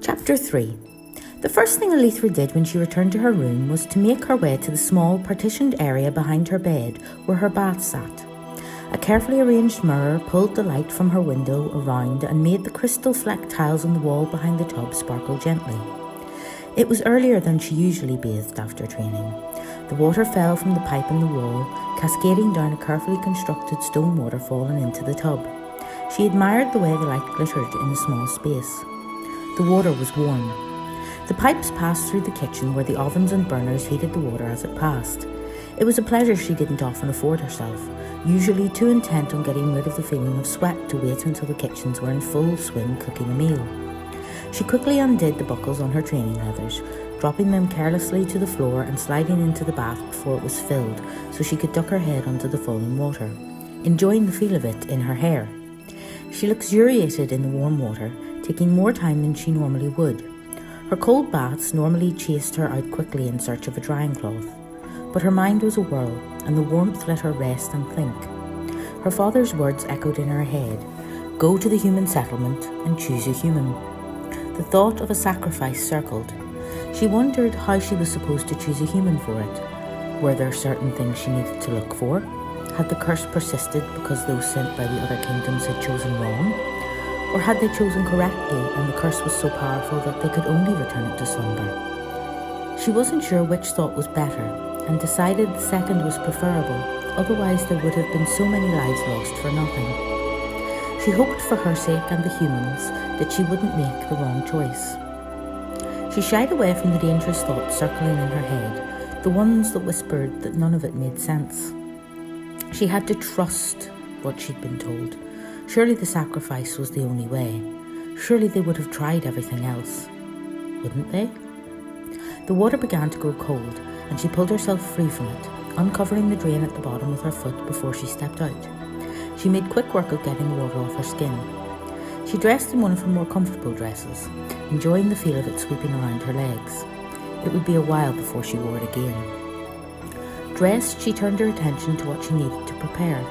Chapter 3. The first thing Aelithra did when she returned to her room was to make her way to the small partitioned area behind her bed where her bath sat. A carefully arranged mirror pulled the light from her window around and made the crystal-flecked tiles on the wall behind the tub sparkle gently. It was earlier than she usually bathed after training. The water fell from the pipe in the wall, cascading down a carefully constructed stone waterfall and into the tub. She admired the way the light glittered in the small space. The water was warm. The pipes passed through the kitchen where the ovens and burners heated the water as it passed. It was a pleasure she didn't often afford herself, usually too intent on getting rid of the feeling of sweat to wait until the kitchens were in full swing cooking a meal. She quickly undid the buckles on her training leathers, dropping them carelessly to the floor and sliding into the bath before it was filled so she could duck her head under the falling water, enjoying the feel of it in her hair. She luxuriated in the warm water, taking more time than she normally would. Her cold baths normally chased her out quickly in search of a drying cloth, but her mind was a whirl, and the warmth let her rest and think. Her father's words echoed in her head: "Go to the human settlement and choose a human." The thought of a sacrifice circled. She wondered how she was supposed to choose a human for it. Were there certain things she needed to look for? Had the curse persisted because those sent by the other kingdoms had chosen wrong? Or had they chosen correctly and the curse was so powerful that they could only return it to slumber? She wasn't sure which thought was better, and decided the second was preferable, otherwise there would have been so many lives lost for nothing. She hoped for her sake and the humans that she wouldn't make the wrong choice. She shied away from the dangerous thoughts circling in her head, the ones that whispered that none of it made sense. She had to trust what she'd been told. Surely the sacrifice was the only way. Surely they would have tried everything else. Wouldn't they? The water began to grow cold, and she pulled herself free from it, uncovering the drain at the bottom with her foot before she stepped out. She made quick work of getting the water off her skin. She dressed in one of her more comfortable dresses, enjoying the feel of it sweeping around her legs. It would be a while before she wore it again. Dressed, she turned her attention to what she needed to prepare.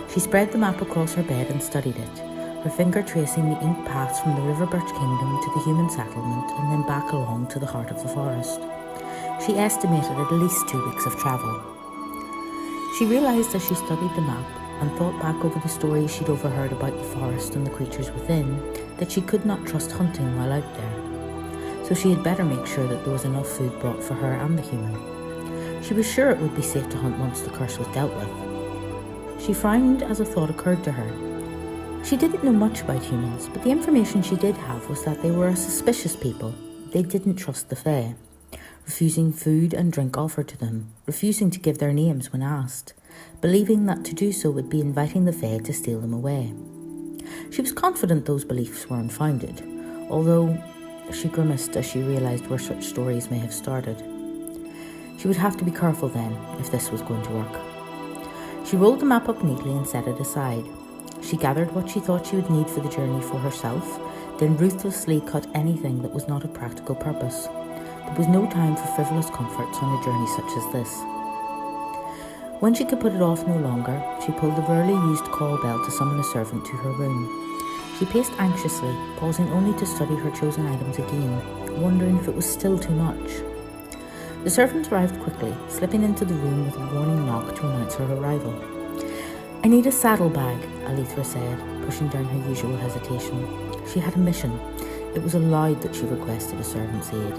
She spread the map across her bed and studied it, her finger tracing the ink paths from the River Birch Kingdom to the human settlement and then back along to the heart of the forest. She estimated at least 2 weeks of travel. She realised as she studied the map and thought back over the stories she'd overheard about the forest and the creatures within that she could not trust hunting while out there. So she had better make sure that there was enough food brought for her and the human. She was sure it would be safe to hunt once the curse was dealt with. She frowned as a thought occurred to her. She didn't know much about humans, but the information she did have was that they were a suspicious people. They didn't trust the Fae, refusing food and drink offered to them, refusing to give their names when asked, believing that to do so would be inviting the Fae to steal them away. She was confident those beliefs were unfounded, although she grimaced as she realised where such stories may have started. She would have to be careful then, if this was going to work. She rolled the map up neatly and set it aside. She gathered what she thought she would need for the journey for herself, then ruthlessly cut anything that was not of practical purpose. There was no time for frivolous comforts on a journey such as this. When she could put it off no longer, she pulled the rarely used call bell to summon a servant to her room. She paced anxiously, pausing only to study her chosen items again, wondering if it was still too much. The servant arrived quickly, slipping into the room with a warning knock to announce her arrival. "I need a saddlebag," Aelithra said, pushing down her usual hesitation. She had a mission. It was allowed that she requested a servant's aid.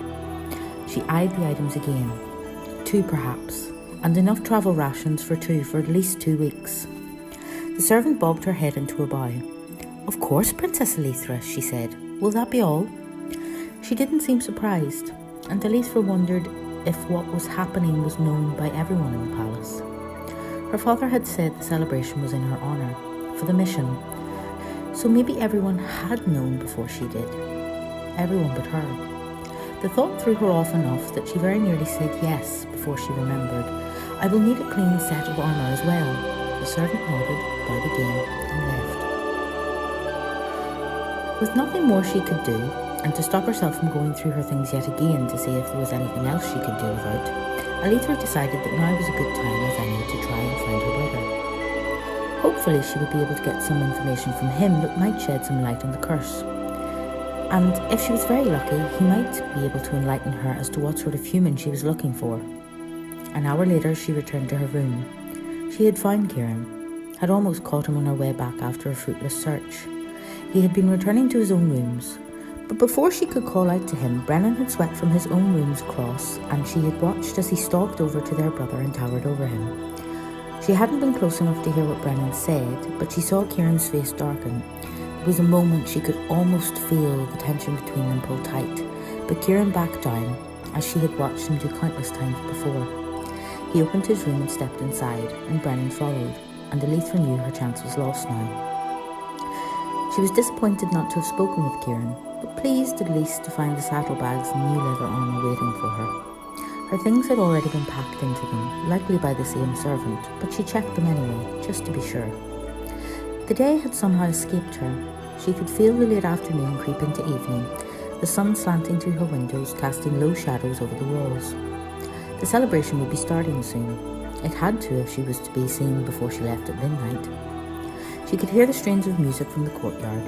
She eyed the items again. 2 perhaps, and enough travel rations for 2 for at least 2 weeks. The servant bobbed her head into a bow. "Of course, Princess Aelithra," she said. "Will that be all?" She didn't seem surprised, and Aelithra wondered if what was happening was known by everyone in the palace. Her father had said the celebration was in her honour, for the mission, so maybe everyone had known before she did. Everyone but her. The thought threw her off enough that she very nearly said yes before she remembered. "I will need a clean set of armour as well." The servant nodded, bowed again, and left. With nothing more she could do, and to stop herself from going through her things yet again to see if there was anything else she could do without, Aelithra decided that now was a good time as any to try and find her brother. Hopefully she would be able to get some information from him that might shed some light on the curse. And if she was very lucky, he might be able to enlighten her as to what sort of human she was looking for. An hour later, she returned to her room. She had found Kieran, had almost caught him on her way back after a fruitless search. He had been returning to his own rooms, but before she could call out to him, Brennan had swept from his own room's cross, and she had watched as he stalked over to their brother and towered over him. She hadn't been close enough to hear what Brennan said, but she saw Kieran's face darken. There was a moment she could almost feel the tension between them pull tight, but Kieran backed down, as she had watched him do countless times before. He opened his room and stepped inside, and Brennan followed, and Aelithra knew her chance was lost now. She was disappointed not to have spoken with Kieran, but pleased at least to find the saddlebags and new leather armour waiting for her. Her things had already been packed into them, likely by the same servant, but she checked them anyway, just to be sure. The day had somehow escaped her. She could feel the late afternoon creep into evening, the sun slanting through her windows, casting low shadows over the walls. The celebration would be starting soon. It had to if she was to be seen before she left at midnight. She could hear the strains of music from the courtyard,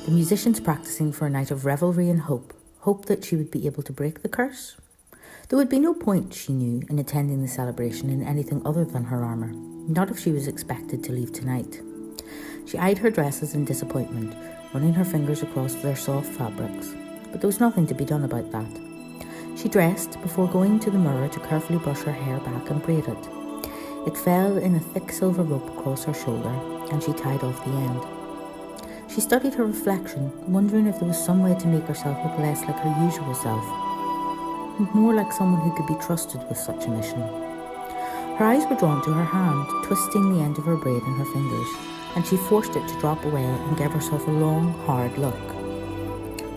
the musicians practicing for a night of revelry and hope that she would be able to break the curse. There would be no point, she knew, in attending the celebration in anything other than her armour, not if she was expected to leave tonight. She eyed her dresses in disappointment, running her fingers across their soft fabrics, but there was nothing to be done about that. She dressed before going to the mirror to carefully brush her hair back and braid it. It fell in a thick silver rope across her shoulder, and she tied off the end. She studied her reflection, wondering if there was some way to make herself look less like her usual self, more like someone who could be trusted with such a mission. Her eyes were drawn to her hand, twisting the end of her braid in her fingers, and she forced it to drop away and gave herself a long, hard look.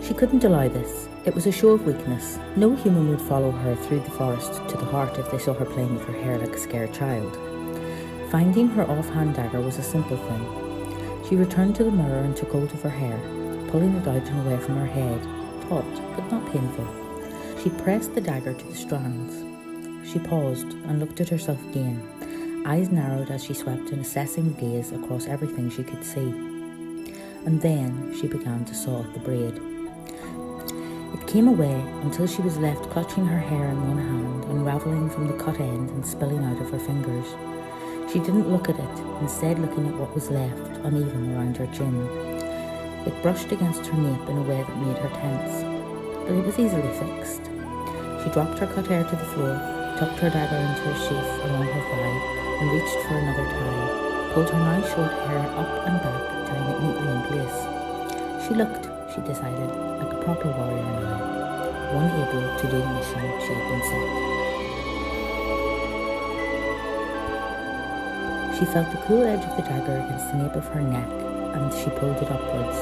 She couldn't allow this. It was a show of weakness. No human would follow her through the forest to the heart if they saw her playing with her hair like a scared child. Finding her offhand dagger was a simple thing. She returned to the mirror and took hold of her hair, pulling it out and away from her head, taut but not painful. She pressed the dagger to the strands. She paused and looked at herself again, eyes narrowed as she swept an assessing gaze across everything she could see. And then she began to saw at the braid. It came away until she was left clutching her hair in one hand, unravelling from the cut end and spilling out of her fingers. She didn't look at it, instead looking at what was left, uneven around her chin. It brushed against her nape in a way that made her tense, but it was easily fixed. She dropped her cut hair to the floor, tucked her dagger into a sheath along her thigh, and reached for another tie, pulled her now short hair up and back, tying it neatly in place. She looked, she decided, like a proper warrior now, one able to do the mission she had been set. She felt the cool edge of the dagger against the nape of her neck, and she pulled it upwards,